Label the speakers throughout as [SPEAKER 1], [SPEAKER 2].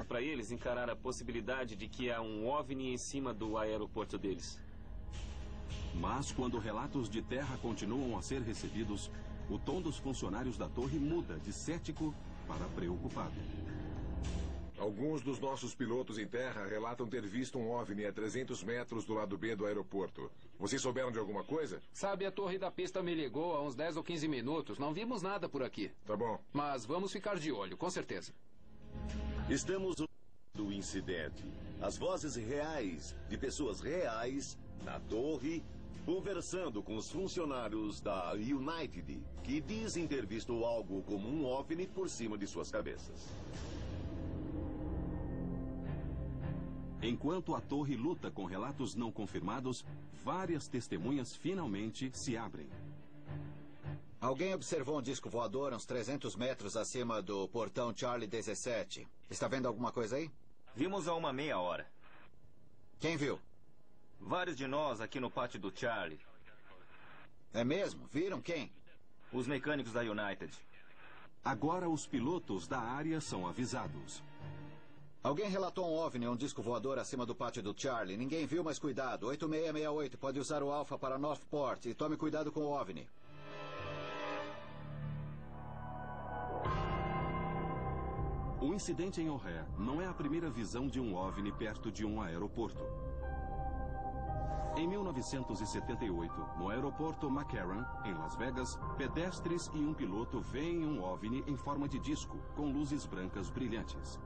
[SPEAKER 1] para eles encarar a possibilidade de que há um OVNI em cima do aeroporto deles.
[SPEAKER 2] Mas quando relatos de terra continuam a ser recebidos, o tom dos funcionários da torre muda de cético para preocupado.
[SPEAKER 3] Alguns dos nossos pilotos em terra relatam ter visto um OVNI a 300 metros do lado B do aeroporto. Vocês souberam de alguma coisa?
[SPEAKER 4] Sabe, a torre da pista me ligou há uns 10 ou 15 minutos. Não vimos nada por aqui.
[SPEAKER 3] Tá bom.
[SPEAKER 4] Mas vamos ficar de olho, com certeza.
[SPEAKER 5] Estamos do incidente. As vozes reais de pessoas reais na torre, conversando com os funcionários da United, que dizem ter visto algo como um OVNI por cima de suas cabeças.
[SPEAKER 2] Enquanto a torre luta com relatos não confirmados, várias testemunhas finalmente se abrem.
[SPEAKER 6] Alguém observou um disco voador uns 300 metros acima do portão Charlie 17. Está vendo alguma coisa aí?
[SPEAKER 7] Vimos há uma meia hora.
[SPEAKER 6] Quem viu?
[SPEAKER 7] Vários de nós aqui no pátio do Charlie.
[SPEAKER 6] É mesmo? Viram quem?
[SPEAKER 7] Os mecânicos da United.
[SPEAKER 2] Agora os pilotos da área são avisados.
[SPEAKER 6] Alguém relatou um OVNI, um disco voador acima do pátio do Charlie. Ninguém viu, mas cuidado. 8668, pode usar o Alpha para Northport e tome cuidado com o OVNI.
[SPEAKER 2] O incidente em O'Hare não é a primeira visão de um OVNI perto de um aeroporto. Em 1978, no aeroporto McCarran, em Las Vegas, pedestres e um piloto veem um OVNI em forma de disco, com luzes brancas brilhantes.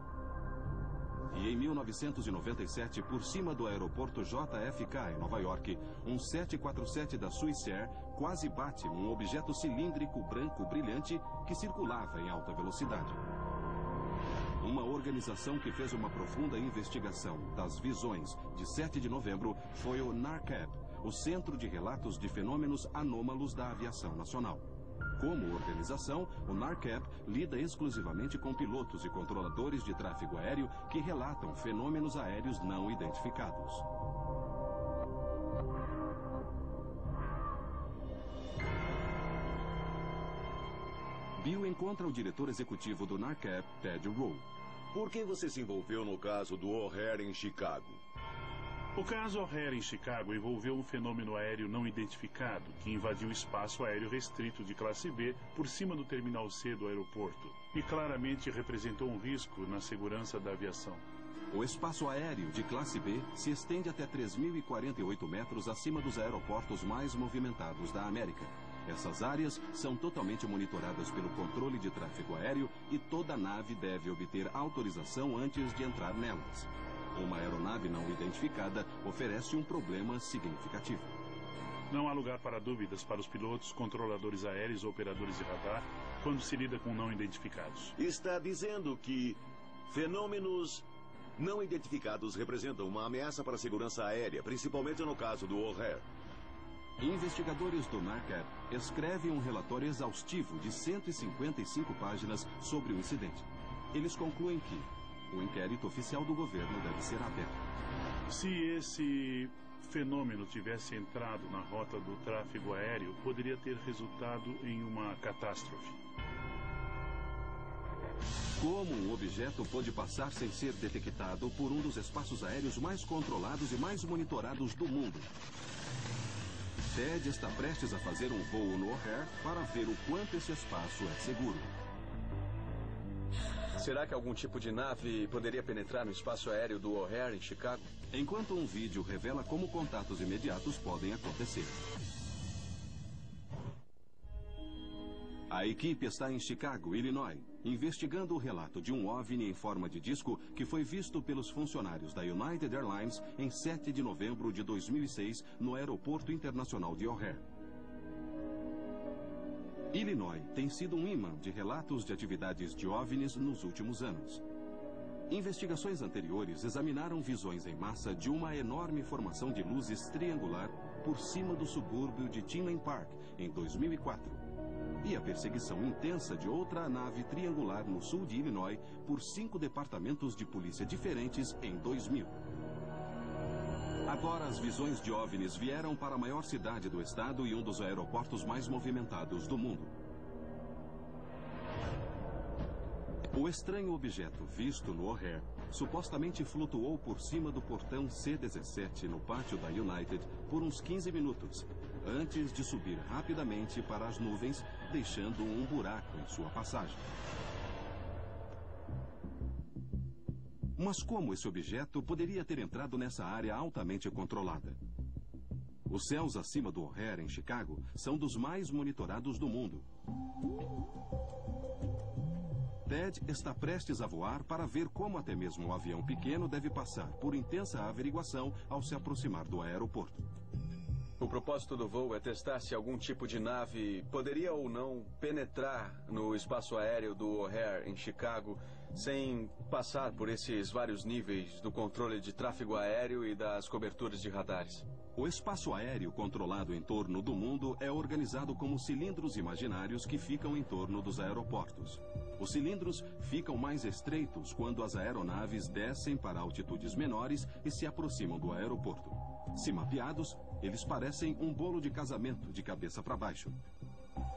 [SPEAKER 2] E em 1997, por cima do aeroporto JFK, em Nova York, um 747 da Swissair quase bate num objeto cilíndrico branco brilhante que circulava em alta velocidade. Uma organização que fez uma profunda investigação das visões de 7 de novembro foi o NARCAP, o Centro de Relatos de Fenômenos Anômalos da Aviação Nacional. Como organização, o NARCAP lida exclusivamente com pilotos e controladores de tráfego aéreo que relatam fenômenos aéreos não identificados. Bill encontra o diretor executivo do NARCAP, Ted Rowe.
[SPEAKER 5] Por que você se envolveu no caso do O'Hare em Chicago?
[SPEAKER 8] O caso O'Hare em Chicago envolveu um fenômeno aéreo não identificado que invadiu o espaço aéreo restrito de classe B por cima do terminal C do aeroporto e claramente representou um risco na segurança da aviação.
[SPEAKER 2] O espaço aéreo de classe B se estende até 3.048 metros acima dos aeroportos mais movimentados da América. Essas áreas são totalmente monitoradas pelo controle de tráfego aéreo e toda nave deve obter autorização antes de entrar nelas. Uma aeronave não identificada oferece um problema significativo.
[SPEAKER 8] Não há lugar para dúvidas para os pilotos, controladores aéreos ou operadores de radar quando se lida com não identificados.
[SPEAKER 5] Está dizendo que fenômenos não identificados representam uma ameaça para a segurança aérea, principalmente no caso do O'Hare.
[SPEAKER 2] Investigadores do NARCAP escrevem um relatório exaustivo de 155 páginas sobre o incidente. Eles concluem que o inquérito oficial do governo deve ser aberto.
[SPEAKER 8] Se esse fenômeno tivesse entrado na rota do tráfego aéreo, poderia ter resultado em uma catástrofe.
[SPEAKER 2] Como um objeto pode passar sem ser detectado por um dos espaços aéreos mais controlados e mais monitorados do mundo? Ted está prestes a fazer um voo no O'Hare para ver o quanto esse espaço é seguro.
[SPEAKER 9] Será que algum tipo de nave poderia penetrar no espaço aéreo do O'Hare em Chicago?
[SPEAKER 2] Enquanto um vídeo revela como contatos imediatos podem acontecer. A equipe está em Chicago, Illinois, investigando o relato de um OVNI em forma de disco que foi visto pelos funcionários da United Airlines em 7 de novembro de 2006 no Aeroporto Internacional de O'Hare. Illinois tem sido um imã de relatos de atividades de OVNIs nos últimos anos. Investigações anteriores examinaram visões em massa de uma enorme formação de luzes triangular por cima do subúrbio de Tinley Park, em 2004. E a perseguição intensa de outra nave triangular no sul de Illinois por 5 departamentos de polícia diferentes em 2000. Agora as visões de OVNIs vieram para a maior cidade do estado e um dos aeroportos mais movimentados do mundo. O estranho objeto visto no O'Hare supostamente flutuou por cima do portão C-17 no pátio da United por uns 15 minutos, antes de subir rapidamente para as nuvens, deixando um buraco em sua passagem. Mas como esse objeto poderia ter entrado nessa área altamente controlada? Os céus acima do O'Hare, em Chicago, são dos mais monitorados do mundo. Ted está prestes a voar para ver como até mesmo um avião pequeno deve passar por intensa averiguação ao se aproximar do aeroporto.
[SPEAKER 9] O propósito do voo é testar se algum tipo de nave poderia ou não penetrar no espaço aéreo do O'Hare, em Chicago, sem passar por esses vários níveis do controle de tráfego aéreo e das coberturas de radares.
[SPEAKER 2] O espaço aéreo controlado em torno do mundo é organizado como cilindros imaginários que ficam em torno dos aeroportos. Os cilindros ficam mais estreitos quando as aeronaves descem para altitudes menores e se aproximam do aeroporto. Se mapeados, eles parecem um bolo de casamento de cabeça para baixo.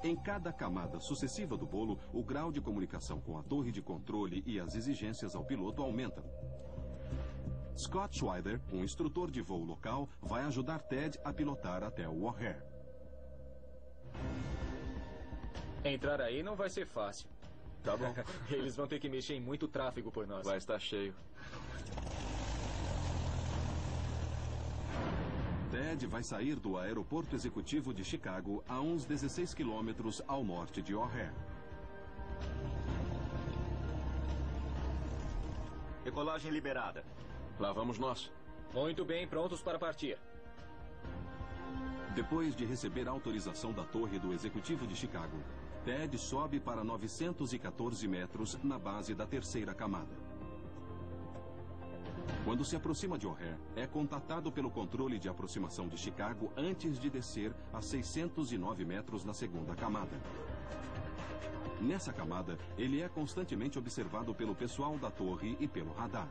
[SPEAKER 2] Em cada camada sucessiva do bolo, o grau de comunicação com a torre de controle e as exigências ao piloto aumentam. Scott Schweider, um instrutor de voo local, vai ajudar Ted a pilotar até o O'Hare.
[SPEAKER 10] Entrar aí não vai ser fácil.
[SPEAKER 9] Tá bom.
[SPEAKER 10] Eles vão ter que mexer em muito tráfego por nós.
[SPEAKER 9] Vai estar cheio.
[SPEAKER 2] Ted vai sair do aeroporto executivo de Chicago a uns 16 quilômetros ao norte de O'Hare.
[SPEAKER 7] Decolagem liberada.
[SPEAKER 9] Lá vamos nós.
[SPEAKER 10] Muito bem, prontos para partir.
[SPEAKER 2] Depois de receber a autorização da torre do executivo de Chicago, Ted sobe para 914 metros na base da terceira camada. Quando se aproxima de O'Hare, é contatado pelo controle de aproximação de Chicago antes de descer a 609 metros na segunda camada. Nessa camada, ele é constantemente observado pelo pessoal da torre e pelo radar.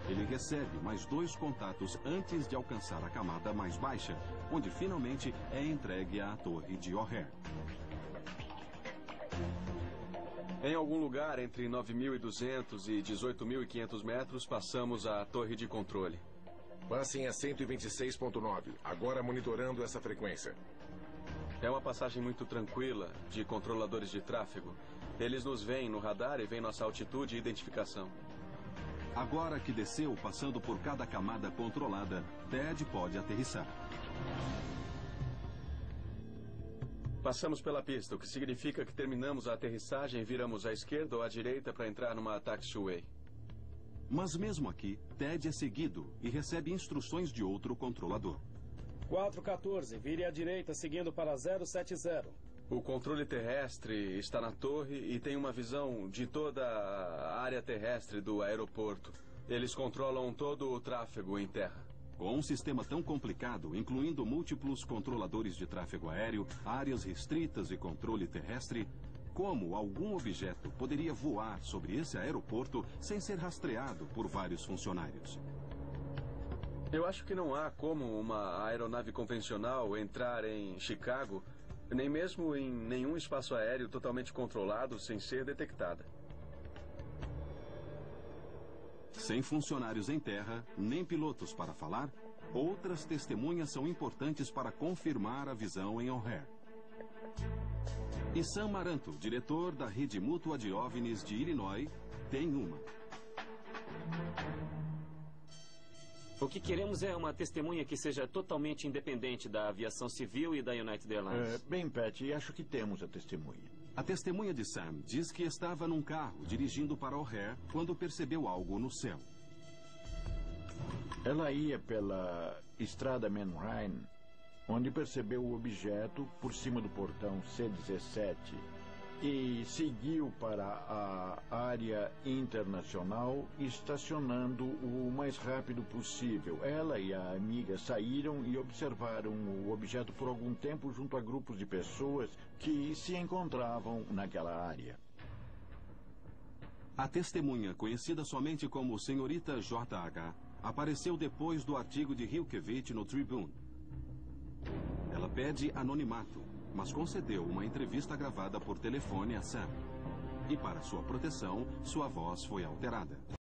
[SPEAKER 2] Ele recebe mais 2 contatos antes de alcançar a camada mais baixa, onde finalmente é entregue à torre de O'Hare.
[SPEAKER 9] Em algum lugar entre 9.200 e 18.500 metros, passamos a torre de controle.
[SPEAKER 3] Passem a 126.9, agora monitorando essa frequência.
[SPEAKER 9] É uma passagem muito tranquila de controladores de tráfego. Eles nos veem no radar e veem nossa altitude e identificação.
[SPEAKER 2] Agora que desceu passando por cada camada controlada, Ted pode aterrissar.
[SPEAKER 9] Passamos pela pista, o que significa que terminamos a aterrissagem e viramos à esquerda ou à direita para entrar numa taxiway.
[SPEAKER 2] Mas mesmo aqui, Ted é seguido e recebe instruções de outro controlador.
[SPEAKER 11] 414, vire à direita seguindo para 070.
[SPEAKER 9] O controle terrestre está na torre e tem uma visão de toda a área terrestre do aeroporto. Eles controlam todo o tráfego em terra.
[SPEAKER 2] Com um sistema tão complicado, incluindo múltiplos controladores de tráfego aéreo, áreas restritas e controle terrestre, como algum objeto poderia voar sobre esse aeroporto sem ser rastreado por vários funcionários?
[SPEAKER 9] Eu acho que não há como uma aeronave convencional entrar em Chicago, nem mesmo em nenhum espaço aéreo totalmente controlado sem ser detectada.
[SPEAKER 2] Sem funcionários em terra, nem pilotos para falar, outras testemunhas são importantes para confirmar a visão em O'Hare. E Sam Maranto, diretor da Rede Mútua de OVNIs de Illinois, tem uma.
[SPEAKER 1] O que queremos é uma testemunha que seja totalmente independente da aviação civil e da United Airlines.
[SPEAKER 12] Bem, Pat, acho que temos a testemunha.
[SPEAKER 2] A testemunha de Sam diz que estava num carro dirigindo para O'Hare quando percebeu algo no céu.
[SPEAKER 12] Ela ia pela estrada Manheim, onde percebeu o objeto por cima do portão C-17 e seguiu para a área internacional, estacionando o mais rápido possível. Ela e a amiga saíram e observaram o objeto por algum tempo junto a grupos de pessoas que se encontravam naquela área.
[SPEAKER 2] A testemunha, conhecida somente como Senhorita J.H., apareceu depois do artigo de Hilkevich no Tribune. Ela pede anonimato, mas concedeu uma entrevista gravada por telefone a Sam. E para sua proteção, sua voz foi alterada.